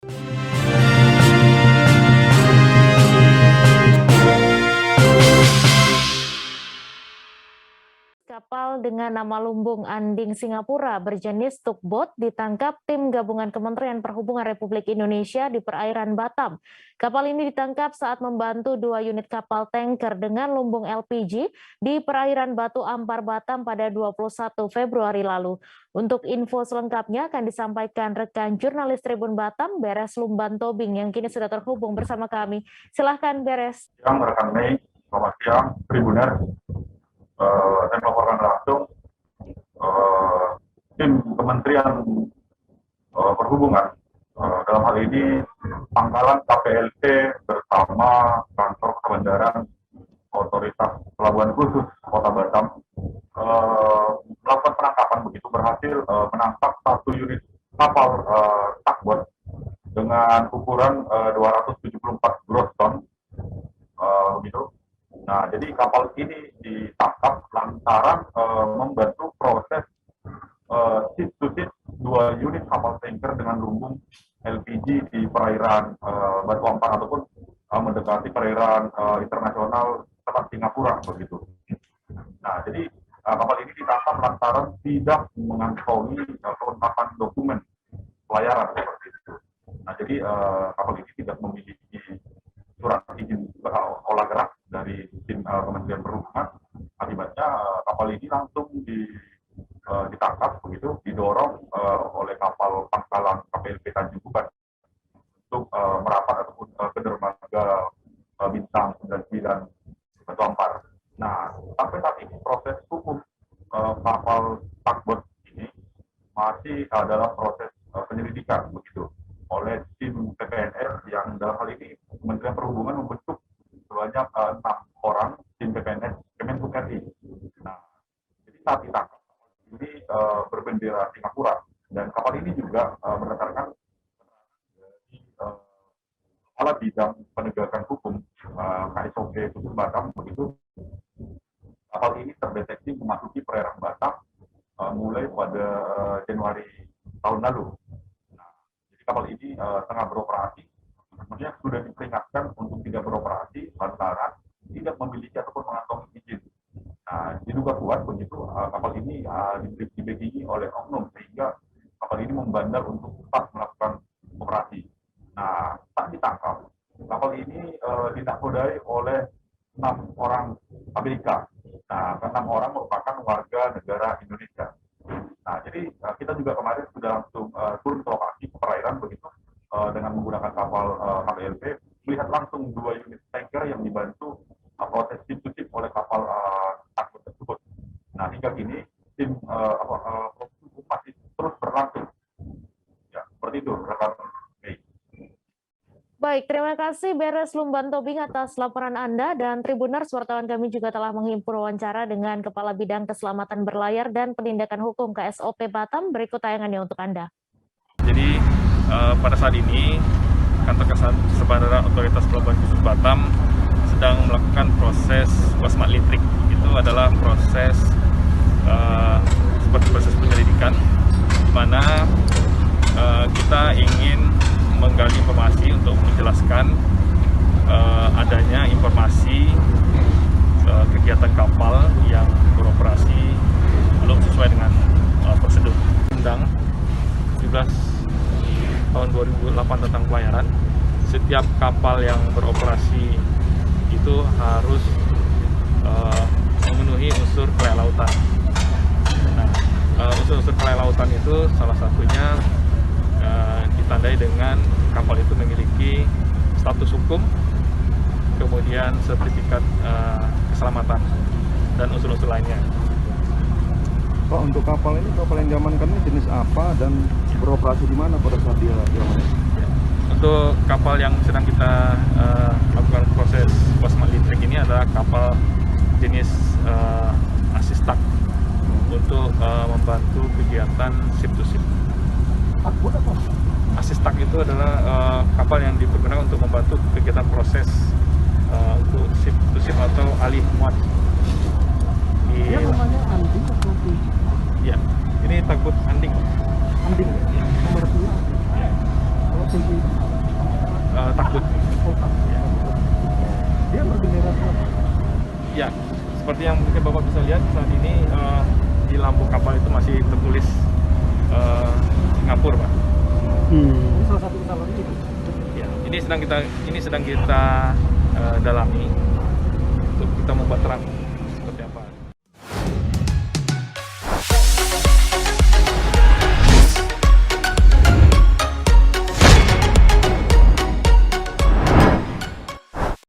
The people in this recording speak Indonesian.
Kapal dengan nama Lumbung Anding Singapura berjenis tugboat ditangkap tim gabungan Kementerian Perhubungan Republik Indonesia di perairan Batam. Kapal ini ditangkap saat membantu 2 unit kapal tanker dengan lumbung LPG di perairan Batu Ampar Batam pada 21 Februari lalu. Untuk info selengkapnya akan disampaikan rekan jurnalis Tribun Batam, Beres Lumban Tobing, yang kini sudah terhubung bersama kami. Silahkan Beres. Siang rekan Mei, selamat siang Tribuner. Saya melaporkan langsung tim Kementerian Perhubungan dalam hal ini Pangkalan KPLT bersama kantor kebandaran Otoritas Pelabuhan Khusus Kota Batam melakukan penangkapan, begitu berhasil menangkap 1 unit kapal tugboat dengan ukuran 274 gross ton, begitu. Nah, jadi kapal ini ditangkap lantaran membantu proses ship to ship 2 unit kapal tanker dengan lumbung LPG di perairan Batu Ampar ataupun mendekati perairan internasional Selat Singapura, begitu. Nah, jadi kapal ini ditangkap lantaran tidak mengantongi kelengkapan dokumen pelayaran seperti itu. Nah, jadi kapal ini tidak memiliki surat izin olah gerak dari tim Kementerian Perhubungan. Akibatnya kapal ini langsung ditangkap, begitu, didorong oleh kapal Pangkalan KPLP Tanjung Uban untuk merapat ataupun ke dermaga Bintang 99 Batu Ampar. Nah, sampai saat ini proses hukum kapal tugboat ini masih dalam proses penyelidikan, begitu, oleh tim PPNS yang dalam hal ini Kementerian Perhubungan membentuk sebanyak 6 orang tim PPNS Kemenhub RI. Nah, jadi saat ditangkap ini berbendera Singapura, dan kapal ini juga berdasarkan dari Kepala Bidang Penegakan Hukum KSOP Khusus Batam, begitu, kapal ini terdeteksi memasuki perairan Batam mulai pada Januari tahun lalu. Nah, jadi kapal ini tengah beroperasi. Kemudian sudah diperingatkan untuk tidak beroperasi lantaran tidak memiliki ataupun mengantongi izin. Nah, diduga kuat, begitu, kapal ini dibackingi oleh oknum sehingga kapal ini membandel untuk tetap melakukan operasi. Nah, saat ditangkap, kapal ini dinakodai oleh 6 orang ABK. Nah, ke-6 orang merupakan warga negara Indonesia. Nah, jadi kita juga kemarin sudah langsung turun ke lokasi ke perairan, begitu, dengan menggunakan kapal KPLP, melihat langsung 2 unit tanker yang dibantu proses ship to ship oleh kapal tugboat tersebut. Nah, hingga kini tim proses hukum masih terus berlangsung. Ya, seperti itu, rekan Mei. Baik, terima kasih Beres Lumban Tobing atas laporan Anda, dan Tribuners, wartawan kami juga telah menghimpun wawancara dengan Kepala Bidang Keselamatan Berlayar dan Penindakan Hukum KSOP Batam. Berikut tayangannya untuk Anda. Jadi pada saat ini Kantor Keselamatan Otoritas Pelabuhan Khusus Batam sedang melakukan proses wasmat litrik. Itu adalah proses seperti proses penyelidikan, di mana kita ingin menggali informasi untuk menjelaskan adanya informasi kegiatan kapal yang beroperasi belum sesuai dengan prosedur Undang 17 tahun 2008 tentang pelayaran. Setiap kapal yang beroperasi itu harus memenuhi unsur kelautan. Nah, unsur-unsur kelautan itu salah satunya ditandai dengan kapal itu memiliki status hukum, kemudian sertifikat keselamatan, dan unsur-unsur lainnya. Pak, untuk kapal ini, kapal yang diamankan ini jenis apa dan beroperasi di mana pada saat dia diamankan? Untuk kapal yang sedang kita lakukan proses wasmat litrik ini adalah kapal jenis Asistak untuk membantu kegiatan ship to ship. Asistak itu adalah kapal yang dipergunakan untuk membantu kegiatan proses untuk ship to ship atau alih muat. Dia namanya Anding atau Ya, ini tugboat Anding. Anding ya? Nomor 2. Kalau posisi takut. dia berbendera apa? Ya, seperti yang mungkin Bapak bisa lihat saat ini di lambung kapal itu masih tertulis Singapura, Pak. Ini salah satu kesalahan itu. Ya, ini sedang kita dalami untuk kita membuat terang.